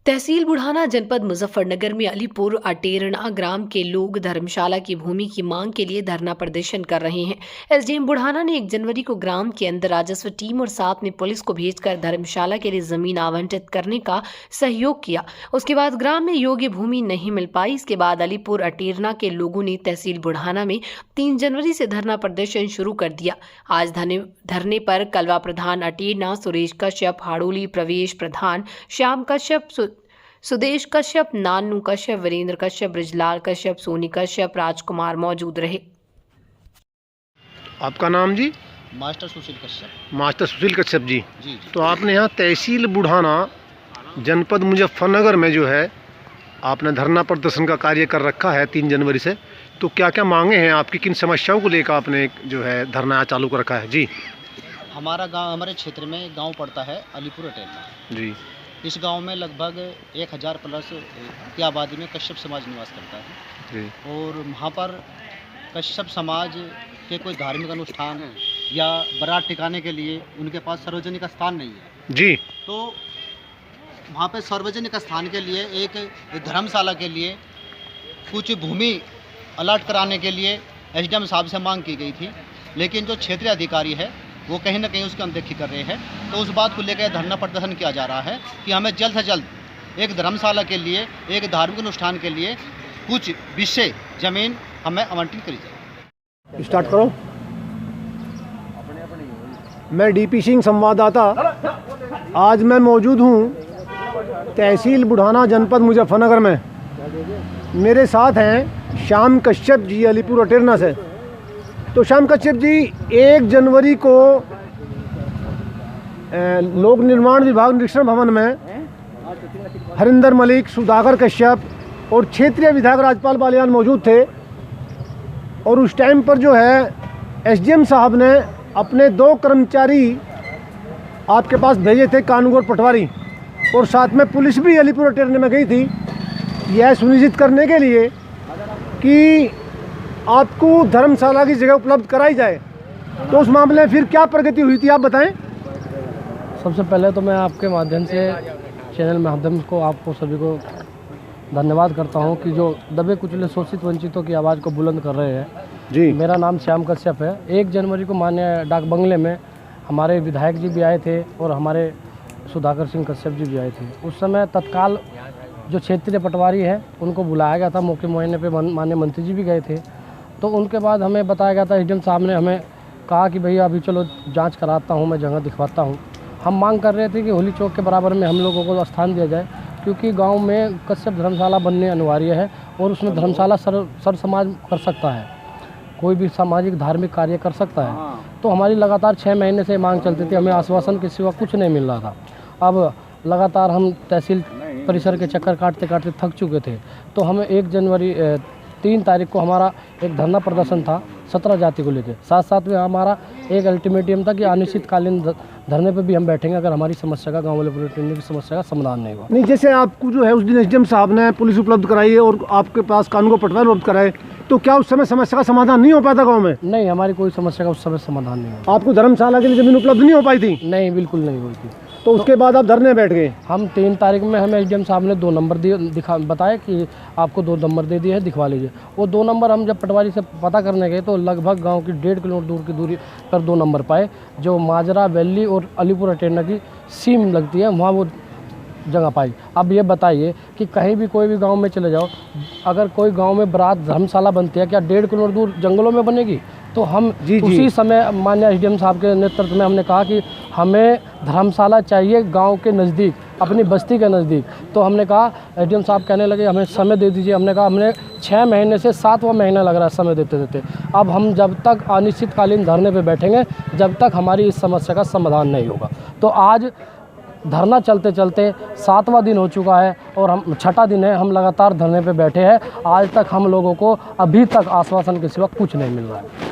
तहसील बुढ़ाना जनपद मुजफ्फरनगर में अलीपुर अटेरना ग्राम के लोग धर्मशाला की भूमि की मांग के लिए धरना प्रदर्शन कर रहे हैं। एसडीएम बुढ़ाना ने 1 जनवरी को ग्राम के अंदर राजस्व टीम और साथ में पुलिस को भेजकर धर्मशाला के लिए जमीन आवंटित करने का सहयोग किया। उसके बाद ग्राम में योग्य भूमि नहीं मिल पाई। इसके बाद अलीपुर अटेरना के लोगों ने तहसील बुढ़ाना में 3 जनवरी से धरना प्रदर्शन शुरू कर दिया। आज धरने पर कलवा प्रधान अटेरना सुरेश कश्यप, हाड़ोली प्रवेश प्रधान श्याम कश्यप, सुदेश कश्यप, नानू कश्यप, वीरेंद्र कश्यप, ब्रिजलाल कश्यप, सोनी कश्यप, राजकुमार मौजूद रहे। आपका नाम जी? मास्टर सुशील कश्यप। मास्टर सुशील कश्यप जी। जी। तो आपने यहाँ तहसील बुढ़ाना जनपद मुजफ्फरनगर में जो है आपने धरना प्रदर्शन का कार्य कर रखा है 3 जनवरी से। तो क्या क्या मांगे हैं आपकी, किन समस्याओं को लेकर आपने जो है धरना चालू कर रखा है? जी। हमारा गांव, हमारे क्षेत्र में गांव पड़ता है अलीपुर अटेरना। जी। इस गांव में लगभग 1000 प्लस की आबादी में कश्यप समाज निवास करता है। जी। और वहाँ पर कश्यप समाज के कोई धार्मिक अनुष्ठान या बारात टिकाने के लिए उनके पास सार्वजनिक स्थान नहीं है। जी। तो वहाँ पे सार्वजनिक स्थान के लिए एक धर्मशाला के लिए कुछ भूमि अलॉट कराने के लिए एसडीएम साहब से मांग की गई थी, लेकिन जो क्षेत्रीय अधिकारी है वो कहीं ना कहीं उसकी अनदेखी कर रहे हैं। तो उस बात को लेकर धरना प्रदर्शन किया जा रहा है कि हमें जल्द से जल्द एक धर्मशाला के लिए, एक धार्मिक अनुष्ठान के लिए कुछ विषय ज़मीन हमें आवंटित करी जाए। स्टार्ट करो। मैं डीपी सिंह संवाददाता। आज मैं मौजूद हूँ तहसील बुढ़ाना जनपद मुजफ्फरनगर में। मेरे साथ हैं श्याम कश्यप जी अलीपुर अटेरना से। तो श्याम कश्यप जी, 1 जनवरी को लोक निर्माण विभाग निरीक्षण भवन में हरिंदर मलिक, सुधाकर कश्यप और क्षेत्रीय विधायक राजपाल बालियान मौजूद थे। और उस टाइम पर जो है एसडीएम साहब ने अपने 2 कर्मचारी आपके पास भेजे थे, कानून और पटवारी, और साथ में पुलिस भी अलीपुर अटेरना में गई थी यह सुनिश्चित करने के लिए कि आपको धर्मशाला की जगह उपलब्ध कराई जाए। तो उस मामले में फिर क्या प्रगति हुई थी, आप बताएं। सबसे पहले तो मैं आपके माध्यम से चैनल माध्यम को आपको सभी को धन्यवाद करता हूं कि जो दबे कुचले शोषित वंचितों की आवाज़ को बुलंद कर रहे हैं। जी। मेरा नाम श्याम कश्यप है। 1 जनवरी को माननीय डाक बंगले में हमारे विधायक जी भी आए थे और हमारे सुधाकर सिंह कश्यप जी भी आए थे। उस समय तत्काल जो क्षेत्रीय पटवारी है उनको बुलाया गया था। मौके मुआयने पे माननीय मंत्री जी भी गए थे। तो उनके बाद हमें बताया गया था, एसडीएम साहब ने हमें कहा कि भैया अभी चलो जांच कराता हूं, मैं जगह दिखवाता हूं। हम मांग कर रहे थे कि होली चौक के बराबर में हम लोगों को स्थान दिया जाए, क्योंकि गांव में कश्यप धर्मशाला बनने अनिवार्य है और उसमें धर्मशाला सर समाज कर सकता है, कोई भी सामाजिक धार्मिक कार्य कर सकता है। तो हमारी लगातार 6 महीने से मांग चलती थी, हमें आश्वासन के सिवा कुछ नहीं मिल रहा था। अब लगातार हम तहसील परिसर के चक्कर काटते काटते थक चुके थे। तो हमें 1 जनवरी 3 तारीख को हमारा एक धरना प्रदर्शन था 17 जाति को लेकर। साथ साथ में हमारा एक अल्टीमेटम था कि अनिश्चितकालीन धरने पे भी हम बैठेंगे अगर हमारी समस्या का, गाँव वाले पुलिस की समस्या का समाधान नहीं हुआ। नहीं, जैसे आपको जो है उस दिन एसडीएम साहब ने पुलिस उपलब्ध कराई है और आपके पास कानून को पटवारी उपलब्ध कराए, तो क्या उस समय समस्या का समाधान नहीं हो पाया था गाँव में? नहीं, हमारी कोई समस्या का उस समय समाधान नहीं हुआ। आपको धर्मशाला के लिए ज़मीन उपलब्ध नहीं हो पाई थी? नहीं, बिल्कुल नहीं हुई थी। तो उसके बाद आप धरने बैठ गए? हम 3 तारीख में हमें एसडीएम साहब ने 2 नंबर बताए कि आपको 2 नंबर दे दिए हैं, दिखवा लीजिए। वो 2 नंबर हम जब पटवारी से पता करने गए तो लगभग गांव की 1.5 किलोमीटर दूर की दूरी पर 2 नंबर पाए, जो माजरा वैली और अलीपुर अटेरना की सीम लगती है, वहाँ वो जगह पाई। अब ये बताइए कि कहीं भी कोई भी गांव में चले जाओ, अगर कोई गांव में बारात धर्मशाला बनती है, क्या 1.5 किलोमीटर दूर जंगलों में बनेगी? तो हम उसी समय माननीय एसडीएम साहब के नेतृत्व में हमने कहा कि हमें धर्मशाला चाहिए गांव के नज़दीक, अपनी बस्ती के नज़दीक। तो हमने कहा, एसडीएम साहब कहने लगे हमें समय दे दीजिए। हमने कहा हमने 6 महीने से 7वां महीना लग रहा है समय देते देते। अब हम जब तक अनिश्चितकालीन धरने पे बैठेंगे जब तक हमारी इस समस्या का समाधान नहीं होगा। तो आज धरना चलते चलते 7वां दिन हो चुका है और हम 6ठा दिन है, हम लगातार धरने पे बैठे हैं। आज तक हम लोगों को अभी तक आश्वासन के सिवा कुछ नहीं मिल रहा है।